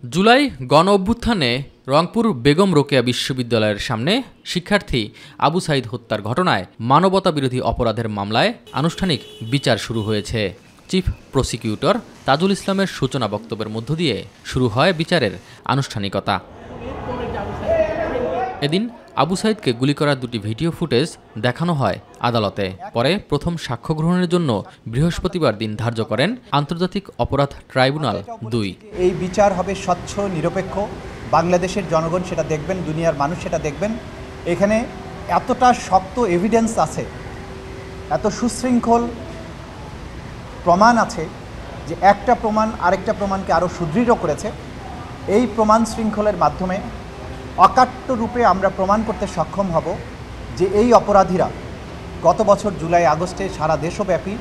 জুলাই গণ অভ্যুত্থানে রংপুর বেগম রোকেয়া বিশ্ববিদ্যালয়ের সামনে শিক্ষার্থী আবু সাঈদ হত্যার ঘটনায় মানবতাবিরোধী অপরাধের মামলায় আনুষ্ঠানিক বিচার শুরু হয়েছে। চিফ প্রসিকিউটর তাজুল ইসলামের সূচনা বক্তব্যের মধ্য দিয়ে শুরু হয় বিচারের আনুষ্ঠানিকতা। এদিন আবু সাঈদকে গুলি করার দুটি ভিডিও ফুটেজ দেখানো হয় আদালতে। পরে প্রথম সাক্ষ্য গ্রহণের জন্য বৃহস্পতিবার দিন ধার্য করেন আন্তর্জাতিক অপরাধ ট্রাইব্যুনাল ২। এই বিচার হবে স্বচ্ছ, নিরপেক্ষ। বাংলাদেশের জনগণ সেটা দেখবেন, দুনিয়ার মানুষ সেটা দেখবেন। এখানে এতটা শক্ত এভিডেন্স আছে, এত সুশৃঙ্খল প্রমাণ আছে যে একটা প্রমাণ আরেকটা প্রমাণকে আরও সুদৃঢ় করেছে। এই প্রমাণ শৃঙ্খলের মাধ্যমে অকাট্য রূপে আমরা প্রমাণ করতে সক্ষম হব যে এই অপরাধীরা গত বছর জুলাই আগস্টে সারা দেশব্যাপী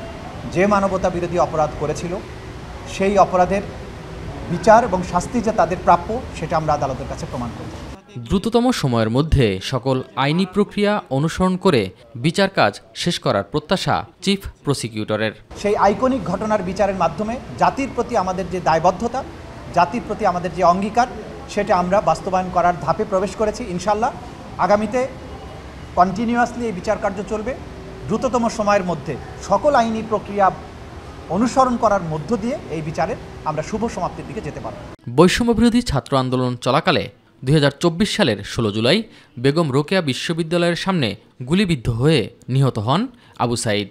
যে মানবতা বিরোধী অপরাধ করেছিল সেই অপরাধের বিচার এবং শাস্তি যে তাদের প্রাপ্য সেটা আমরা আদালতের কাছে প্রমাণ করব। দ্রুততম সময়ের মধ্যে সকল আইনি প্রক্রিয়া অনুসরণ করে বিচার কাজ শেষ করার প্রত্যাশা চিফ প্রসিকিউটরের। সেই আইকনিক ঘটনার বিচারের মাধ্যমে জাতির প্রতি আমাদের যে দায়বদ্ধতা, জাতির প্রতি আমাদের যে অঙ্গীকার, সেটা আমরা বাস্তবায়ন করার ধাপে প্রবেশ করেছি। ইনশাল্লাহ আগামীতে কন্টিনিউয়াসলি এই বিচার কার্য চলবে। দ্রুততম সময়ের মধ্যে সকল আইনি প্রক্রিয়া অনুসরণ করার মধ্য দিয়ে এই বিচারের আমরা শুভ সমাপ্তির দিকে যেতে পারব। বৈষম্যবিরোধী ছাত্র আন্দোলন চলাকালে ২০২৪ সালের ১৬ জুলাই বেগম রোকেয়া বিশ্ববিদ্যালয়ের সামনে গুলিবিদ্ধ হয়ে নিহত হন আবু সাঈদ।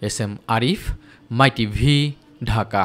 এস এম আরিফ, মাই টিভি, ঢাকা।